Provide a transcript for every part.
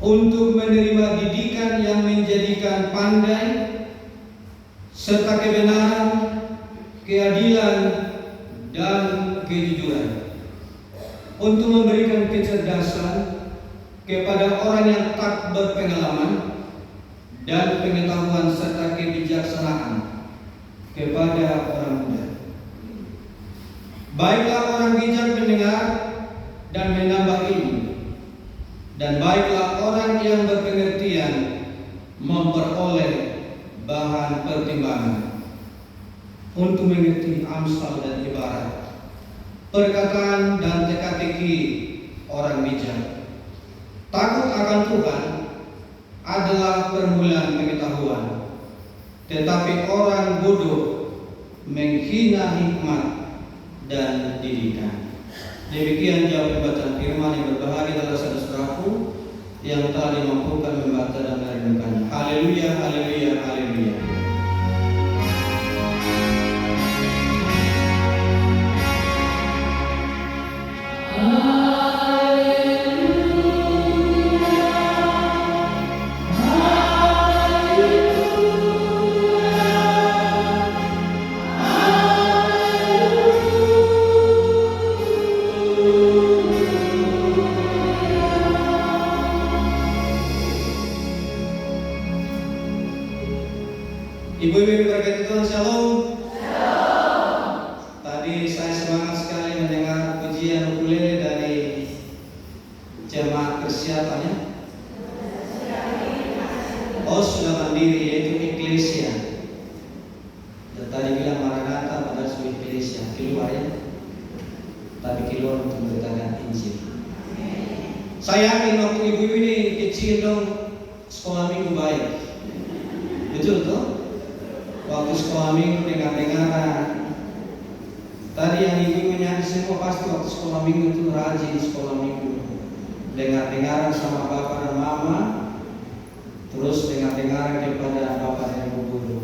untuk menerima didikan yang menjadikan pandai serta kebenaran, keadilan, dan kejujuran, untuk memberikan kecerdasan kepada orang yang tak berpengalaman dan pengetahuan serta kebijaksanaan kepada orang muda. Baiklah orang bijak mendengar dan menambah ilmu, dan baiklah orang yang berpengertian memperoleh bahan pertimbangan untuk mengerti amsal dan ibarat, perkataan dan teka-teki orang bijak. Takut akan Tuhan adalah permulaan pengetahuan, tetapi orang bodoh menghina hikmat dan didikan. Demikian jawab pembacaan firman yang berbahagia adalah saudara-saudaraku yang telah dimampukan membaca dan merenungkannya. Haleluya, haleluya, haleluya. Ibu-ibu berkati Tuhan, shalom. Tadi saya semangat sekali mendengar pujian ukulele dari jemaat persiapannya. Oh, sudah mandiri, yaitu Eklesia. Dan tadi bilang Maranatha, padahal sudah Eklesia. Keluar ya, tapi keluar untuk memberitakan Injil. Saya yakin waktu ibu-ibu ini kecil dong, sekolah minggu baik. Betul toh? Waktu sekolah minggu dengar-dengaran. Tadi yang ibu nyanyi semua pasti waktu sekolah minggu itu rajin sekolah minggu. Dengar-dengaran sama bapak dan mama, terus dengar-dengaran kepada bapak dan ibu guru.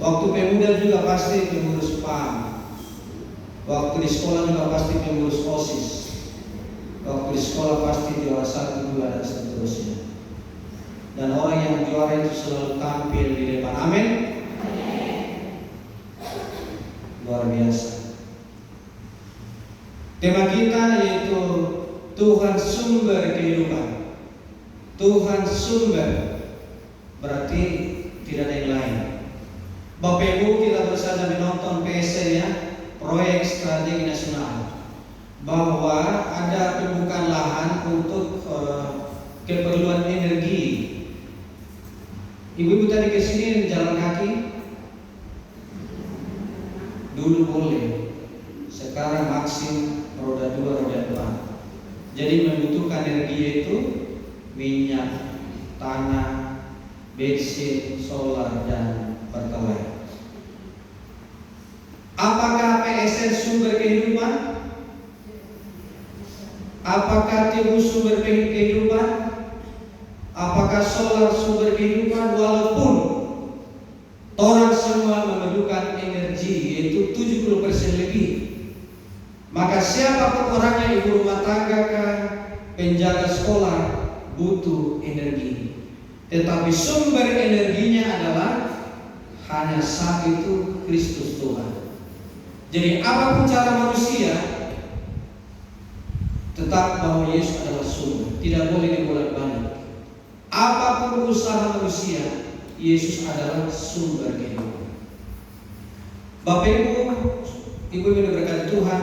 Waktu pemuda juga pasti pengurus PAM. Waktu di sekolah juga pasti pengurus OSIS. Waktu di sekolah pasti juara 1, 2 dan seterusnya. Dan orang yang juara itu selalu tampil di depan. Amin. Luar biasa. Tema kita yaitu Tuhan sumber kehidupan. Tuhan sumber berarti tidak ada yang lain. Bapak Ibu, kita bersama menonton PSN ya, proyek strategi nasional, bahwa ada pembukaan lahan untuk keperluan energi. Ibu-ibu tadi ke sini jalan kaki. Dulu boleh, sekarang maksim roda 2, roda 4. Jadi membutuhkan energi itu minyak, tanah, bensin, solar, dan pertalite. Apakah PSN sumber kehidupan? Apakah TIBU sumber kehidupan? Apakah solar sumber kehidupan? Walaupun orang semua memerlukan energi, yaitu 70% lebih. Maka siapapun orangnya, ibu rumah tangga kah, penjaga sekolah, butuh energi. Tetapi sumber energinya adalah hanya satu, itu Kristus Tuhan. Jadi apapun cara manusia, tetap bahwa Yesus adalah sumber, tidak boleh dibolak-balik. Apapun usaha manusia, Yesus adalah sumber kehidupan. Bapak Ibu, Ibu berkati Tuhan,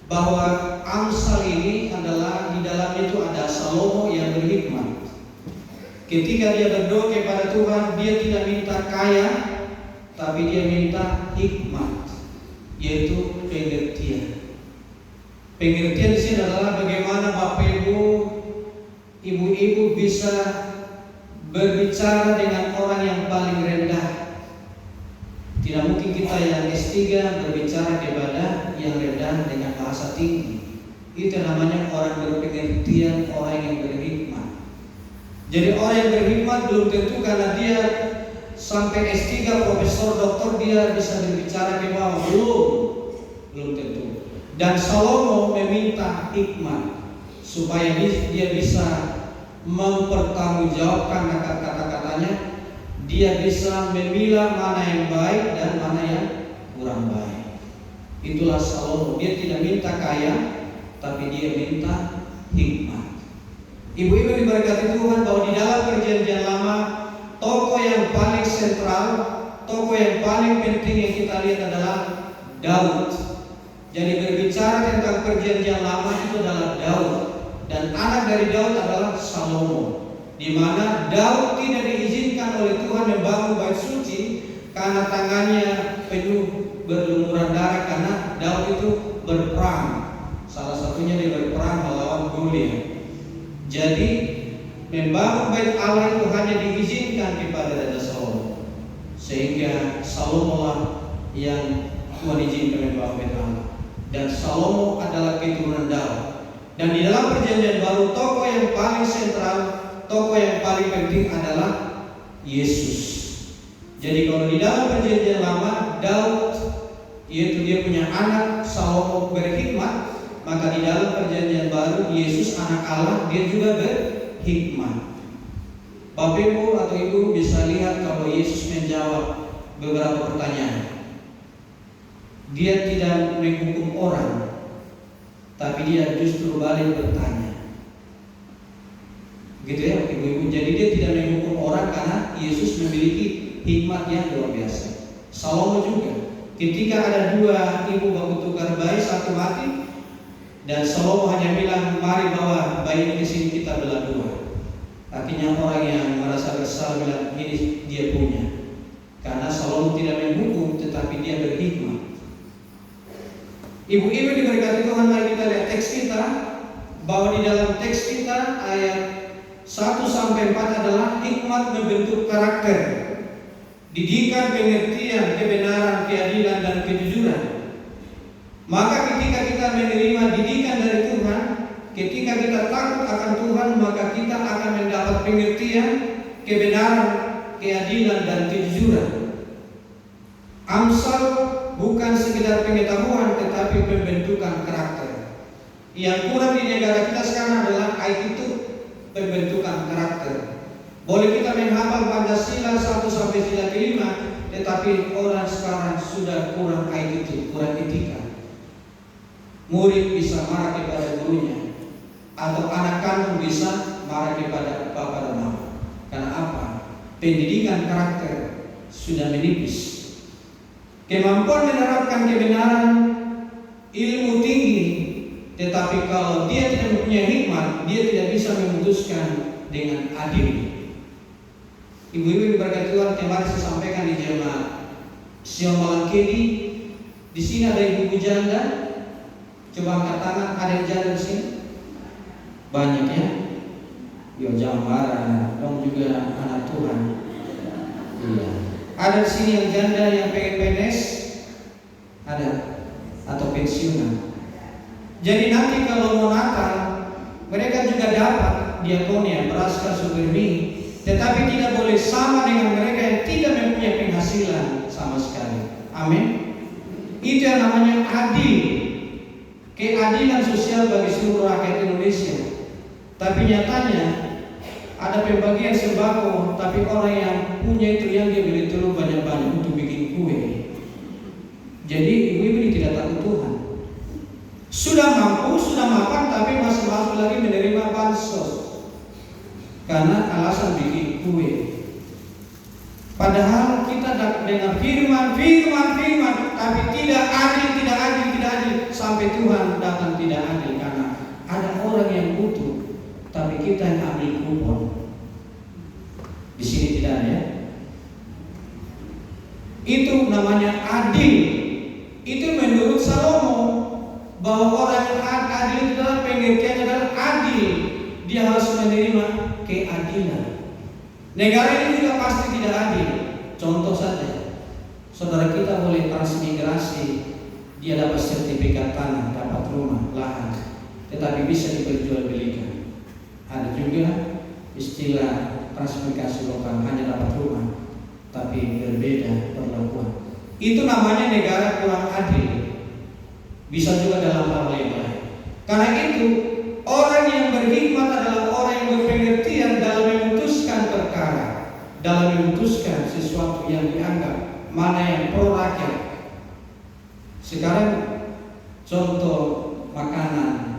bahwa Amsal ini adalah di dalamnya itu ada Salomo yang berhikmat. Ketika dia berdoa kepada Tuhan, dia tidak minta kaya, tapi dia minta hikmat, yaitu pengertian. Pengertian di sini adalah bagaimana Bapak Ibu, Ibu-ibu bisa berbicara dengan orang yang paling rendah. Tidak mungkin kita yang S3 berbicara kepada yang rendah dengan bahasa tinggi. Itu namanya orang berpengertian, orang yang berhikmat. Jadi orang yang berhikmat belum tentu karena dia sampai S3, profesor, doktor, dia bisa berbicara ke bawah. Belum tentu. Dan Salomo meminta hikmat supaya dia bisa mempertanggungjawabkan kata-katanya. Dia bisa memilah mana yang baik dan mana yang kurang baik. Itulah Salomo. Dia tidak minta kaya, tapi dia minta hikmat. Ibu-ibu diberkati Tuhan, bahwa di dalam perjanjian lama, tokoh yang paling sentral, tokoh yang paling penting yang kita lihat adalah Daud. Jadi berbicara tentang perjanjian lama itu adalah Daud, dan anak dari Daud adalah Salomo, di mana Daud tidak diizinkan oleh Tuhan membangun bait suci karena tangannya penuh berlumuran darah, karena Daud itu berperang. Salah satunya dia berperang melawan Goliat. Jadi membangun bait Allah itu hanya diizinkan kepada Raja Salomo, sehingga Salomo lah yang Tuhan izinkan membangun bait Allah. Dan Salomo adalah keturunan Daud. Dan di dalam perjanjian baru, tokoh yang paling sentral, tokoh yang paling penting adalah Yesus. Jadi kalau di dalam perjanjian lama, Daud yaitu dia punya anak, Salomo berhikmat, maka di dalam perjanjian baru, Yesus anak Allah, dia juga berhikmat. Bapak Ibu atau Ibu bisa lihat kalau Yesus menjawab beberapa pertanyaan. Dia tidak menghukum orang, tapi dia justru balik bertanya. Gitu ya Ibu-ibu. Jadi dia tidak menghukum orang karena Yesus memiliki hikmat yang luar biasa. Salomo juga. Ketika ada dua ibu baku tukar bayi, satu mati, dan Salomo hanya bilang, mari bawa bayi ini ke sini, kita belah dua. Artinya orang yang merasa bersalah bilang, ini dia punya. Karena Salomo tidak menghukum, tetapi dia berhikmat. Ibu-ibu diberkati Tuhan, mari kita lihat teks kita, bahwa di dalam teks kita ayat 1-4 adalah hikmat membentuk karakter, didikan, pengertian, kebenaran, keadilan, dan kejujuran. Maka ketika kita menerima didikan dari Tuhan, ketika kita takut akan Tuhan, maka kita akan mendapat pengertian, kebenaran, keadilan, dan kejujuran. Amsal bukan sekedar pengetahuan, tetapi pembentukan karakter. Yang kurang di negara kita sekarang adalah itu pembentukan karakter. Boleh kita menghafal Pancasila 1-5, tetapi orang sekarang sudah kurang itu, kurang etika. Murid bisa marah kepada gurunya, atau anak kandung bisa marah kepada bapak dan mama. Karena apa? Pendidikan karakter sudah menipis. Kemampuan menerapkan kebenaran, ilmu tinggi, tetapi kalau dia tidak mempunyai hikmat, dia tidak bisa memutuskan dengan adil. Ibu-ibu diberkati Tuhan, kemarin saya sampaikan di jemaat Sion Malangkedi. Di sini ada ibu janda. Coba angkat tangan, ada yang janda di sini? Banyak ya? Yo jangan marah, dong juga anak Tuhan. Iya. Ada di sini yang janda yang pengen PNS? Ada? Atau pensiunan? Jadi nanti kalau mau Natal, mereka juga dapat diakonia, praska, supermi, tetapi tidak boleh sama dengan mereka yang tidak mempunyai penghasilan sama sekali. Amin. Itu yang namanya adil, keadilan sosial bagi seluruh rakyat Indonesia. Tapi nyatanya ada pembagian sembako, tapi orang yang punya itu yang dia beli telur banyak-banyak untuk bikin kue. Jadi ibu-ibu ini tidak takut Tuhan. Sudah mampu, sudah mapan, tapi masih mampu lagi menerima bansos karena alasan bikin kue. Padahal kita dengar firman, tapi tidak adil, sampai Tuhan datang tidak adil karena ada orang yang butuh, tapi kita yang ambil kupon. Di sini tidak ada ya. Itu namanya adil. Itu menurut Salomo, bahwa orang yang adil itu adalah pengertiannya adalah adil. Dia harus menerima keadilan. Negara ini juga pasti tidak adil. Contoh saja, saudara kita boleh transmigrasi, dia dapat sertifikat tanah, dapat rumah, lahan, tetapi bisa diperjualbelikan. Ada juga istilah transmigrasi lokal, hanya dapat rumah, tapi berbeda perlakuan. Itu namanya negara kurang adil. Bisa juga dalam hal yang lain. Karena itu orang yang berhikmat adalah orang yang berpengertian dalam memutuskan sesuatu yang dianggap mana yang pro rakyat. Sekarang contoh makanan